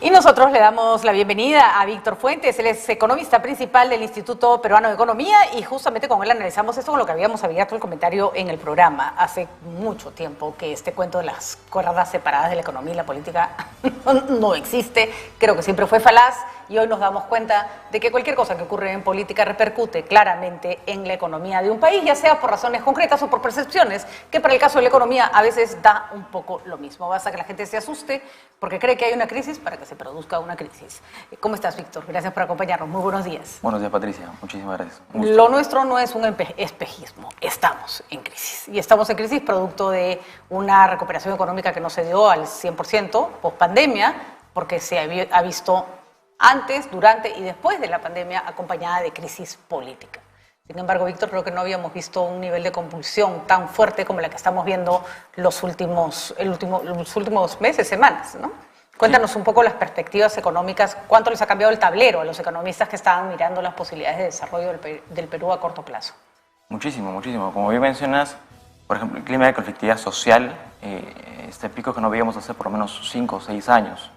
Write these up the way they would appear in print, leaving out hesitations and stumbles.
Y nosotros le damos la bienvenida a Víctor Fuentes. Él es economista principal del Instituto Peruano de Economía y justamente con él analizamos esto con lo que habíamos abierto el comentario en el programa. Hace mucho tiempo que este cuento de las cuerdas separadas de la economía y la política no existe. Creo que siempre fue falaz y hoy nos damos cuenta de que cualquier cosa que ocurre en política repercute claramente en la economía de un país, ya sea por razones concretas o por percepciones, que para el caso de la economía a veces da un poco lo mismo. Basta que la gente se asuste porque cree que hay una crisis para que se produzca una crisis. ¿Cómo estás, Víctor? Gracias por acompañarnos. Muy buenos días. Buenos días, Patricia. Muchísimas gracias. Lo nuestro no es un espejismo. Estamos en crisis. Y estamos en crisis producto de una recuperación económica que no se dio al 100% post-pandemia, porque se ha visto antes, durante y después de la pandemia acompañada de crisis política. Sin embargo, Víctor, creo que no habíamos visto un nivel de convulsión tan fuerte como la que estamos viendo los últimos meses, semanas, ¿no? Cuéntanos un poco las perspectivas económicas, cuánto les ha cambiado el tablero a los economistas que estaban mirando las posibilidades de desarrollo del Perú a corto plazo. Muchísimo, muchísimo. Como bien mencionas, por ejemplo, el clima de conflictividad social, este pico que no veíamos hace por lo menos 5 o 6 años,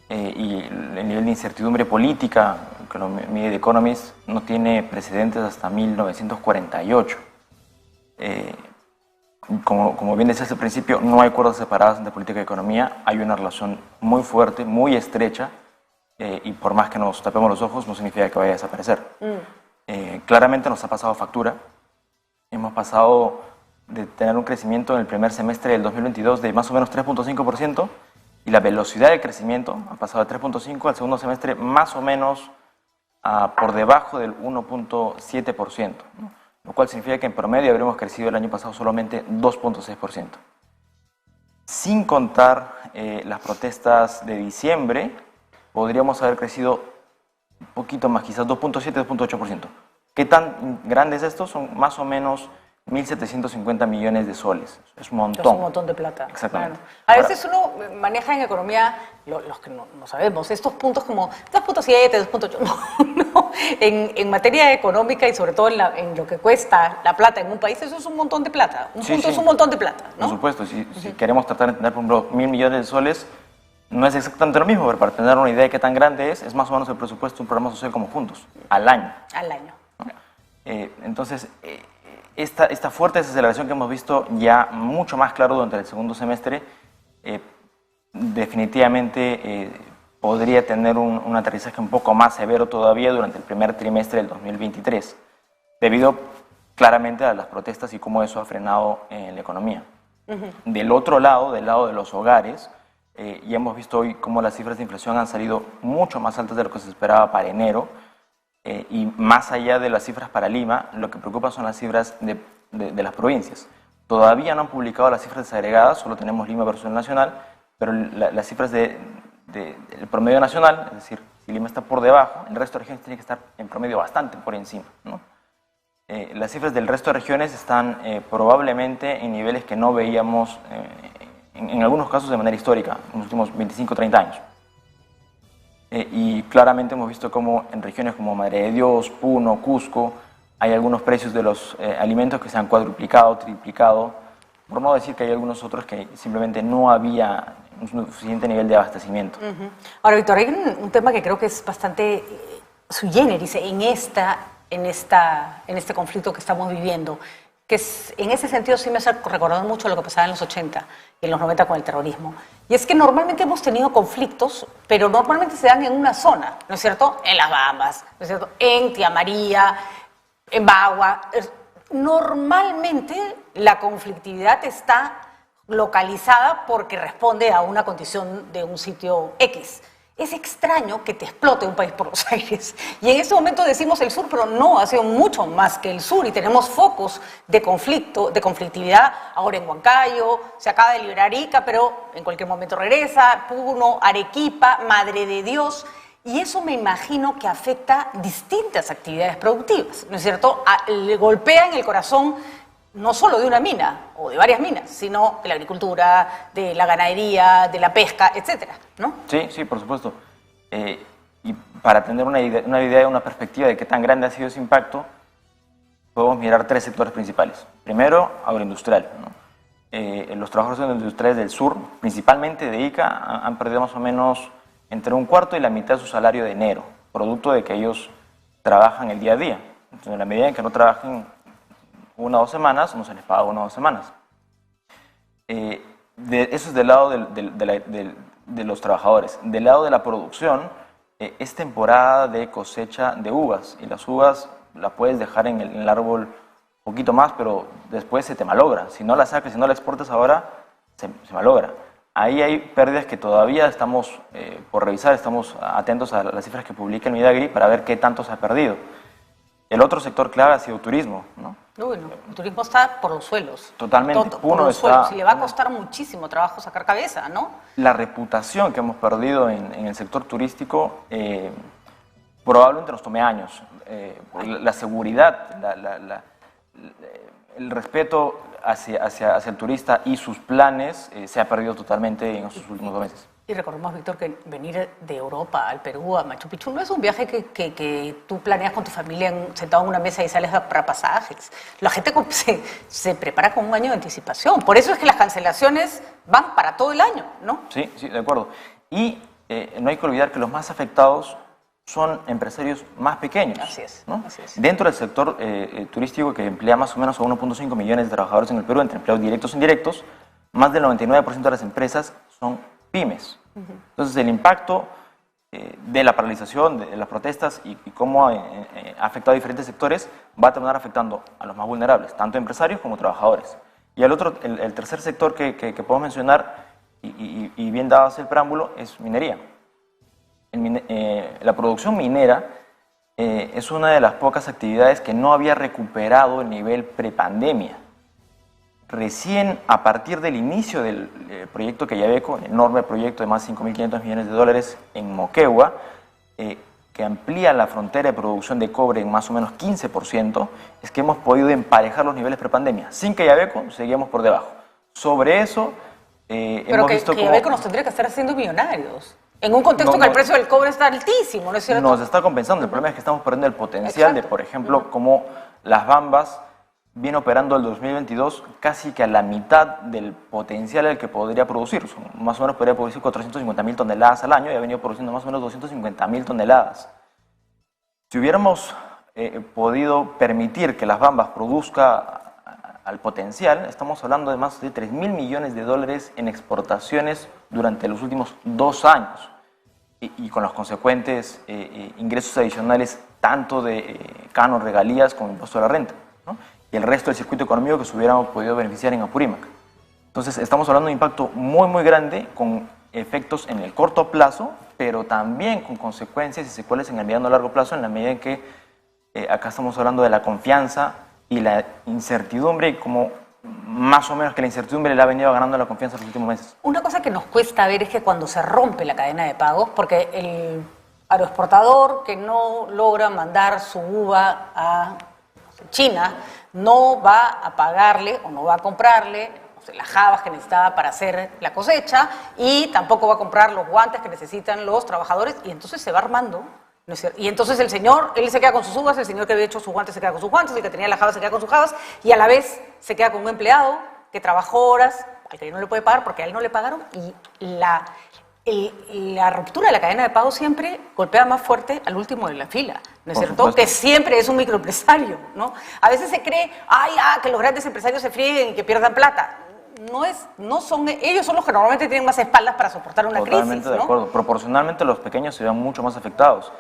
y el nivel de incertidumbre política, que lo mide The Economist, no tiene precedentes hasta 1948. Como bien decías al principio, no hay cuerdas separadas entre política y economía, hay una relación muy fuerte, muy estrecha, y por más que nos tapemos los ojos, no significa que vaya a desaparecer. Claramente nos ha pasado factura. Hemos pasado de tener un crecimiento en el primer semestre del 2022 de más o menos 3.5%, y la velocidad de crecimiento ha pasado de 3.5 al segundo semestre más o menos por debajo del 1.7%, ¿no? Lo cual significa que en promedio habríamos crecido el año pasado solamente 2.6%. Sin contar las protestas de diciembre, podríamos haber crecido un poquito más, quizás 2.7, 2.8%. ¿Qué tan grande es esto? Son más o menos 1.750 millones de soles. Es un montón. Es un montón de plata. Exactamente. Claro. A veces uno maneja en economía, los que no sabemos, estos puntos como 2.7, 2.8. No. En materia económica y sobre todo en lo que cuesta la plata en un país, eso es un montón de plata. Un punto es un montón de plata, ¿no? Por supuesto. Si queremos tratar de entender, por ejemplo, 1.000 millones de soles, no es exactamente lo mismo, pero para tener una idea de qué tan grande es más o menos el presupuesto de un programa social como Juntos, al año. Al año. ¿No? Entonces, esta fuerte desaceleración que hemos visto ya mucho más claro durante el segundo semestre, definitivamente podría tener un aterrizaje un poco más severo todavía durante el primer trimestre del 2023, debido claramente a las protestas y cómo eso ha frenado la economía. Del otro lado, del lado de los hogares, ya hemos visto hoy cómo las cifras de inflación han salido mucho más altas de lo que se esperaba para enero. Y más allá de las cifras para Lima, lo que preocupa son las cifras de las provincias. Todavía no han publicado las cifras desagregadas, solo tenemos Lima versus el nacional, pero las cifras del promedio nacional, es decir, si Lima está por debajo, el resto de regiones tiene que estar en promedio bastante por encima, ¿no? Las cifras del resto de regiones están probablemente en niveles que no veíamos en algunos casos de manera histórica, en los últimos 25 o 30 años. Y claramente hemos visto cómo en regiones como Madre de Dios, Puno, Cusco, hay algunos precios de los alimentos que se han cuadruplicado, triplicado, por no decir que hay algunos otros que simplemente no había un suficiente nivel de abastecimiento. Ahora, Víctor, hay un tema que creo que es bastante sui generis en este conflicto que estamos viviendo, que en ese sentido sí me hace recordar mucho lo que pasaba en los 80 y en los 90 con el terrorismo. Y es que normalmente hemos tenido conflictos, pero normalmente se dan en una zona, ¿no es cierto? En las Bambas, ¿no es cierto? En Tía María, en Bagua. Normalmente la conflictividad está localizada porque responde a una condición de un sitio X. Es extraño que te explote un país por los aires. Y en este momento decimos el sur, pero no, ha sido mucho más que el sur. Y tenemos focos de conflicto, de conflictividad. Ahora en Huancayo, se acaba de liberar Ica, pero en cualquier momento regresa. Puno, Arequipa, Madre de Dios. Y eso me imagino que afecta distintas actividades productivas, ¿no es cierto? Le golpea en el corazón no solo de una mina o de varias minas, sino de la agricultura, de la ganadería, de la pesca, etcétera, ¿no? Sí, sí, por supuesto. Y para tener una idea, una perspectiva de qué tan grande ha sido ese impacto, podemos mirar 3 sectores principales. Primero, agroindustrial, ¿no? Los trabajadores industriales del sur, principalmente de Ica, han perdido más o menos entre un cuarto y la mitad de su salario de enero, producto de que ellos trabajan el día a día. Entonces, en la medida en que no trabajen 1 o 2 semanas, no se les paga 1 o 2 semanas. Eso es del lado de los trabajadores. Del lado de la producción, es temporada de cosecha de uvas, y las uvas las puedes dejar en el árbol un poquito más, pero después se te malogra. Si no la sacas, si no la exportas ahora, se malogra. Ahí hay pérdidas que todavía estamos por revisar, estamos atentos a las cifras que publica el Midagri para ver qué tanto se ha perdido. El otro sector clave ha sido turismo, ¿no? Bueno, el turismo está por los suelos. Totalmente. Por los suelos. Y le va a costar muchísimo trabajo sacar cabeza, ¿no? La reputación que hemos perdido en el sector turístico probablemente nos tome años. La seguridad, el respeto hacia el turista y sus planes se ha perdido totalmente en estos últimos 2 meses. Y recordemos, Víctor, que venir de Europa al Perú, a Machu Picchu, no es un viaje que tú planeas con tu familia sentado en una mesa y sales para pasajes. La gente se prepara con 1 año de anticipación. Por eso es que las cancelaciones van para todo el año, ¿no? Sí, de acuerdo. Y no hay que olvidar que los más afectados son empresarios más pequeños. Así es, ¿no? así es. Dentro del sector turístico, que emplea más o menos a 1.5 millones de trabajadores en el Perú, entre empleos directos e indirectos, más del 99% de las empresas son pymes. Entonces, el impacto de la paralización, de las protestas y cómo ha afectado a diferentes sectores va a terminar afectando a los más vulnerables, tanto empresarios como trabajadores. Y el tercer sector que podemos mencionar, y bien dado el preámbulo, es minería. La producción minera es una de las pocas actividades que no había recuperado el nivel prepandemia. Recién a partir del inicio del proyecto Quellaveco, el enorme proyecto de más de $5.500 millones en Moquegua, que amplía la frontera de producción de cobre en más o menos 15%, es que hemos podido emparejar los niveles prepandemia. Sin Quellaveco seguíamos por debajo. Sobre eso hemos visto cómo Quellaveco nos tendría que estar haciendo millonarios. En un contexto que el precio del cobre está altísimo, ¿no es cierto? Nos está compensando. El problema es que estamos perdiendo el potencial de, por ejemplo, cómo las Bambas viene operando el 2022 casi que a la mitad del potencial al que podría producir. Más o menos podría producir 450.000 toneladas al año y ha venido produciendo más o menos 250.000 toneladas. Si hubiéramos podido permitir que las Bambas produzca al potencial, estamos hablando de más de $3.000 millones en exportaciones durante los últimos 2 años y con los consecuentes ingresos adicionales tanto de canon, regalías como impuesto a la renta, ¿no? Y el resto del circuito económico que se hubiéramos podido beneficiar en Apurímac. Entonces, estamos hablando de un impacto muy, muy grande, con efectos en el corto plazo, pero también con consecuencias y secuelas en el mediano y largo plazo, en la medida en que acá estamos hablando de la confianza y la incertidumbre, y como más o menos que la incertidumbre le ha venido ganando la confianza en los últimos meses. Una cosa que nos cuesta ver es que cuando se rompe la cadena de pagos, porque el agroexportador que no logra mandar su uva a China no va a pagarle o no va a comprarle las habas que necesitaba para hacer la cosecha y tampoco va a comprar los guantes que necesitan los trabajadores, y entonces se va armando, ¿no es cierto? Y entonces el señor, él se queda con sus uvas, el señor que había hecho sus guantes se queda con sus guantes, el que tenía las habas se queda con sus habas, y a la vez se queda con un empleado que trabajó horas, al que no le puede pagar porque a él no le pagaron, y la ruptura de la cadena de pago siempre golpea más fuerte al último de la fila, ¿no es cierto? Que siempre es un microempresario, ¿no? A veces se cree, que los grandes empresarios se frieguen y que pierdan plata. Ellos son los que normalmente tienen más espaldas para soportar una crisis, ¿no? Totalmente de acuerdo. Proporcionalmente los pequeños se ven mucho más afectados.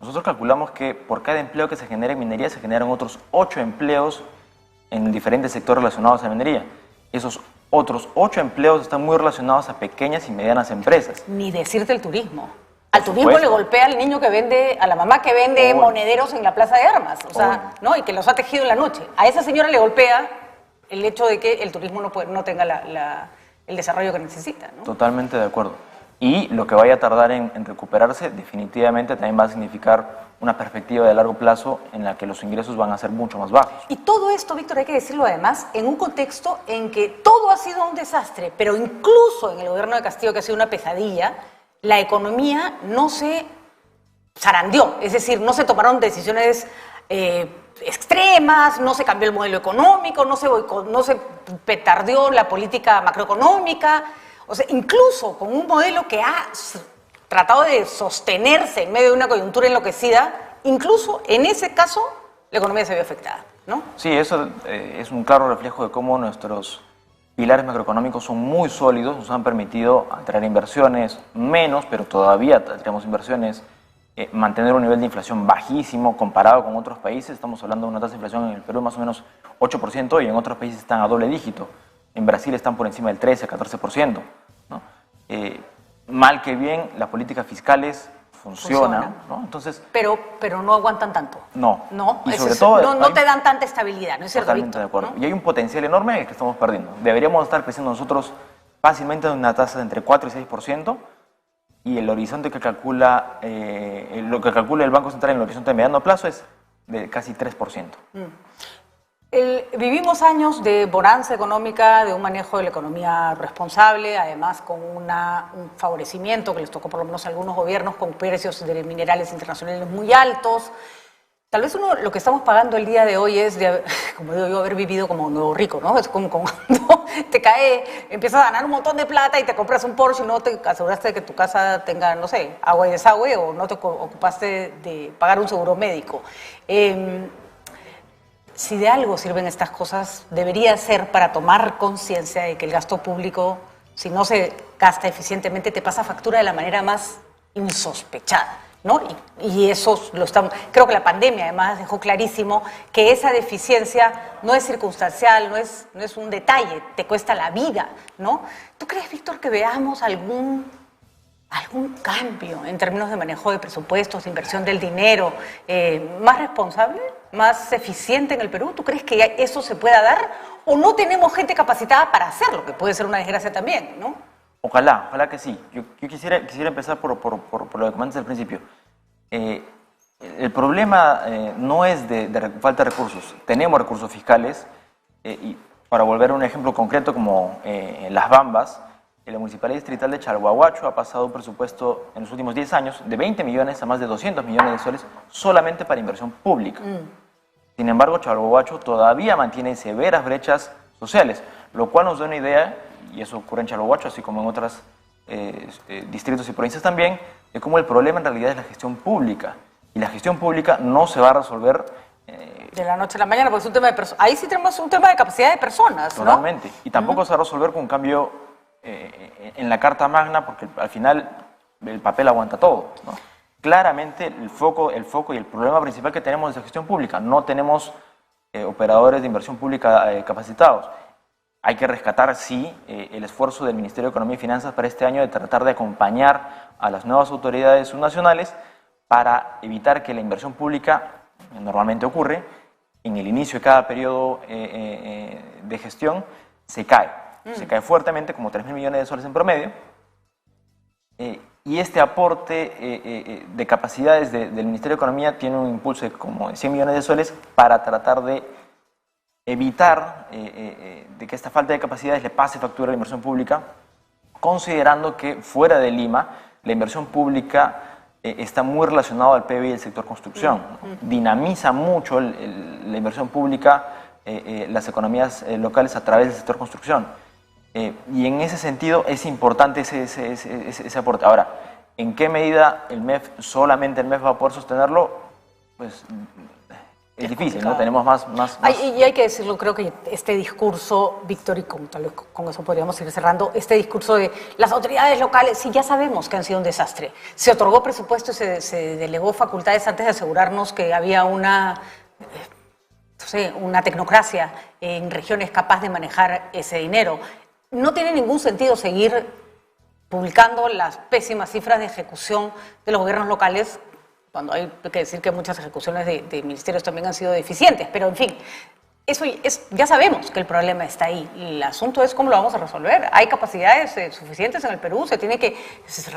Nosotros calculamos que por cada empleo que se genera en minería se generan otros 8 empleos en diferentes sectores relacionados a minería. Esos otros 8 empleos están muy relacionados a pequeñas y medianas empresas. Ni decirte el turismo. Al turismo le golpea al niño que vende, a la mamá que vende monederos en la plaza de armas, o sea, ¿no? Y que los ha tejido en la noche. A esa señora le golpea el hecho de que el turismo no tenga el desarrollo que necesita, ¿no? Totalmente de acuerdo. Y lo que vaya a tardar en recuperarse definitivamente también va a significar una perspectiva de largo plazo en la que los ingresos van a ser mucho más bajos. Y todo esto, Víctor, hay que decirlo además, en un contexto en que todo ha sido un desastre, pero incluso en el gobierno de Castillo, que ha sido una pesadilla, la economía no se zarandeó, es decir, no se tomaron decisiones extremas, no se cambió el modelo económico, no se petardeó la política macroeconómica, o sea, incluso con un modelo que ha tratado de sostenerse en medio de una coyuntura enloquecida, incluso en ese caso la economía se vio afectada, ¿no? Sí, eso es un claro reflejo de cómo nuestros pilares macroeconómicos son muy sólidos, nos han permitido atraer inversiones, menos, pero todavía tenemos inversiones, mantener un nivel de inflación bajísimo comparado con otros países. Estamos hablando de una tasa de inflación en el Perú más o menos 8% y en otros países están a doble dígito. En Brasil están por encima del 13, 14%, ¿no? Mal que bien, las políticas fiscales funcionan, ¿no? Entonces, pero no aguantan tanto. No. No, y sobre todo, no te dan tanta estabilidad, ¿no es cierto, totalmente Víctor? de acuerdo. ¿No? Y hay un potencial enorme en el que estamos perdiendo. Deberíamos estar creciendo nosotros fácilmente en una tasa de entre 4 y 6%, y el horizonte que calcula, lo que calcula el Banco Central en el horizonte de mediano plazo es de casi 3%. Vivimos años de bonanza económica, de un manejo de la economía responsable, además con un favorecimiento que les tocó por lo menos a algunos gobiernos con precios de minerales internacionales muy altos. Tal vez lo que estamos pagando el día de hoy es, como digo yo, haber vivido como un nuevo rico, ¿no? Es como cuando te cae, empiezas a ganar un montón de plata y te compras un Porsche y no te aseguraste de que tu casa tenga, no sé, agua y desagüe, o no te ocupaste de pagar un seguro médico. Si de algo sirven estas cosas, debería ser para tomar conciencia de que el gasto público, si no se gasta eficientemente, te pasa factura de la manera más insospechada, ¿no? Y eso creo que la pandemia además dejó clarísimo que esa deficiencia no es circunstancial, no es un detalle, te cuesta la vida, ¿no? ¿Tú crees, Víctor, que veamos algún cambio en términos de manejo de presupuestos, de inversión del dinero, más responsable, más eficiente en el Perú? ¿Tú crees que eso se pueda dar o no tenemos gente capacitada para hacerlo, que puede ser una desgracia también, ¿no? Ojalá que sí. Yo quisiera empezar por lo que comentas al principio. El problema no es de falta de recursos. Tenemos recursos fiscales, y para volver a un ejemplo concreto como Las Bambas, la Municipalidad Distrital de Chalhuahuacho ha pasado un presupuesto en los últimos 10 años de 20 millones a más de 200 millones de soles solamente para inversión pública. Sin embargo, Chalhuahuacho todavía mantiene severas brechas sociales, lo cual nos da una idea, y eso ocurre en Chalhuahuacho, así como en otros distritos y provincias también, de cómo el problema en realidad es la gestión pública. Y la gestión pública no se va a resolver de la noche a la mañana, porque es un tema de personas. Ahí sí tenemos un tema de capacidad de personas, ¿no? Totalmente. Y tampoco se va a resolver con un cambio en la Carta Magna, porque al final el papel aguanta todo, ¿no? Claramente el foco y el problema principal que tenemos es la gestión pública. No tenemos operadores de inversión pública capacitados. Hay que rescatar, sí, el esfuerzo del Ministerio de Economía y Finanzas para este año de tratar de acompañar a las nuevas autoridades subnacionales para evitar que la inversión pública, normalmente ocurre, en el inicio de cada periodo de gestión, se cae. Se cae fuertemente, como 3.000 millones de soles en promedio, y este aporte de capacidades del Ministerio de Economía tiene un impulso de como 100 millones de soles para tratar de evitar de que esta falta de capacidades le pase factura a la inversión pública, considerando que fuera de Lima la inversión pública está muy relacionada al PIB y el sector construcción. Dinamiza mucho la inversión pública, las economías locales a través del sector construcción. Y en ese sentido es importante ese aporte. Ahora, ¿en qué medida solamente el MEF va a poder sostenerlo? Pues es difícil, ¿no? Tenemos más... Y hay que decirlo, creo que este discurso, Víctor, y tal vez con eso podríamos ir cerrando, este discurso de las autoridades locales, sí, ya sabemos que han sido un desastre. Se otorgó presupuesto y se delegó facultades antes de asegurarnos que había una tecnocracia en regiones capaz de manejar ese dinero. No tiene ningún sentido seguir publicando las pésimas cifras de ejecución de los gobiernos locales, cuando hay que decir que muchas ejecuciones de ministerios también han sido deficientes, pero en fin, ya sabemos que el problema está ahí. El asunto es cómo lo vamos a resolver. Hay capacidades suficientes en el Perú, se tiene que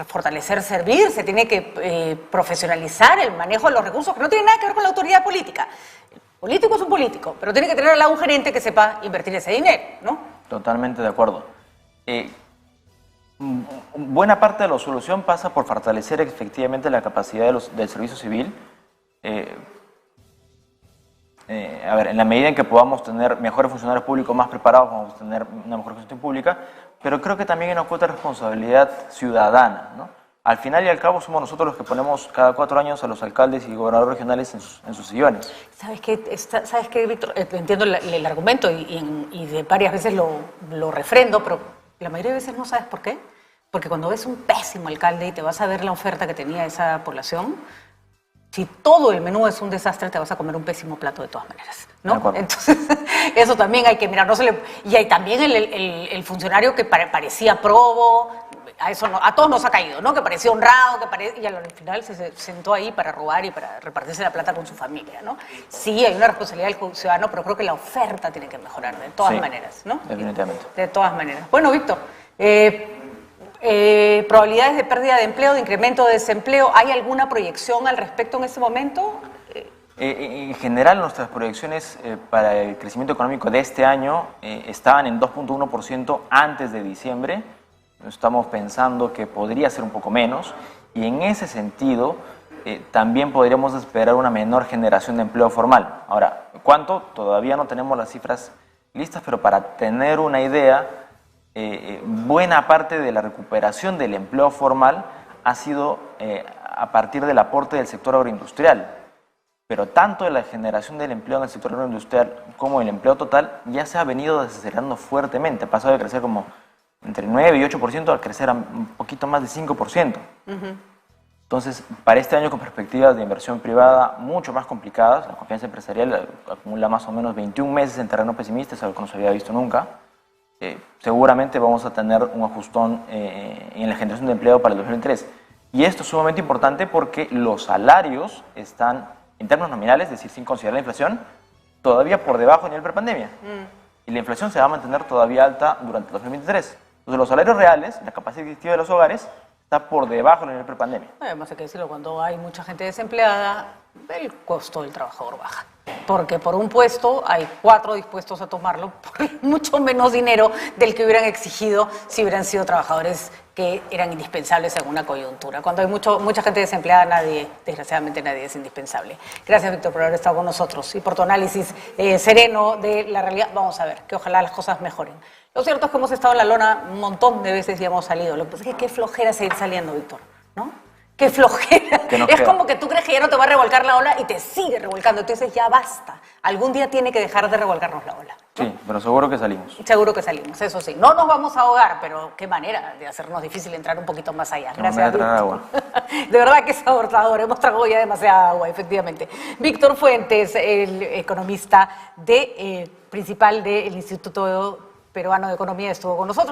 fortalecer, servir, se tiene que profesionalizar el manejo de los recursos, que no tiene nada que ver con la autoridad política. El político es un político, pero tiene que tener al lado un gerente que sepa invertir ese dinero, ¿no? Totalmente de acuerdo. Buena parte de la solución pasa por fortalecer efectivamente la capacidad del servicio civil. En la medida en que podamos tener mejores funcionarios públicos más preparados, vamos a tener una mejor gestión pública, pero creo que también hay una cuota de responsabilidad ciudadana, ¿no? al final y al cabo somos nosotros los que ponemos cada 4 años a los alcaldes y gobernadores regionales en sus sillones. ¿Sabes qué, Víctor? Entiendo el argumento y de varias veces lo refrendo, pero la mayoría de veces no sabes por qué. Porque cuando ves un pésimo alcalde y te vas a ver la oferta que tenía esa población, si todo el menú es un desastre, te vas a comer un pésimo plato de todas maneras, ¿no? Entonces, eso también hay que mirar. Y hay también el funcionario que parecía probo, a todos nos ha caído, ¿no? Que parecía honrado, y al final se sentó ahí para robar y para repartirse la plata con su familia, ¿no? Sí, hay una responsabilidad del ciudadano, pero creo que la oferta tiene que mejorar de todas maneras, ¿no? Definitivamente. De todas maneras. Bueno, Víctor, probabilidades de pérdida de empleo, de incremento de desempleo, ¿hay alguna proyección al respecto en este momento? En general, nuestras proyecciones para el crecimiento económico de este año estaban en 2.1% antes de diciembre. Estamos pensando que podría ser un poco menos, y en ese sentido también podríamos esperar una menor generación de empleo formal. Ahora, ¿cuánto? Todavía no tenemos las cifras listas, pero para tener una idea, buena parte de la recuperación del empleo formal ha sido a partir del aporte del sector agroindustrial. Pero tanto la generación del empleo en el sector agroindustrial como el empleo total ya se ha venido desacelerando fuertemente. Ha pasado de crecer como entre 9 y 8% a crecer a un poquito más de 5%. Entonces, para este año, con perspectivas de inversión privada mucho más complicadas, la confianza empresarial acumula más o menos 21 meses en terreno pesimista, es algo que no se había visto nunca. Seguramente vamos a tener un ajustón en la generación de empleo para el 2023. Y esto es sumamente importante porque los salarios están, en términos nominales, es decir, sin considerar la inflación, todavía por debajo del nivel prepandemia. Y la inflación se va a mantener todavía alta durante el 2023. Entonces, los salarios reales, la capacidad adquisitiva de los hogares, está por debajo del nivel prepandemia. Además, hay que decirlo, cuando hay mucha gente desempleada, el costo del trabajador baja. Porque por un puesto hay 4 dispuestos a tomarlo por mucho menos dinero del que hubieran exigido si hubieran sido trabajadores que eran indispensables en una coyuntura. Cuando hay mucha gente desempleada, desgraciadamente nadie es indispensable. Gracias, Víctor, por haber estado con nosotros y por tu análisis sereno de la realidad. Vamos a ver, que ojalá las cosas mejoren. Lo cierto es que hemos estado en la lona un montón de veces y hemos salido. Lo que pasa es que qué flojera seguir saliendo, Víctor, ¿no? ¡Qué flojera! Es como que tú crees que ya no te va a revolcar la ola y te sigue revolcando. Entonces ya basta. Algún día tiene que dejar de revolcarnos la ola, ¿no? Sí, pero seguro que salimos. Seguro que salimos, eso sí. No nos vamos a ahogar, pero qué manera de hacernos difícil entrar un poquito más allá. Gracias, Víctor. Agua. De verdad que es agotador. Hemos tragado ya demasiada agua, efectivamente. Víctor Fuentes, el economista principal del Instituto Peruano de Economía, estuvo con nosotros.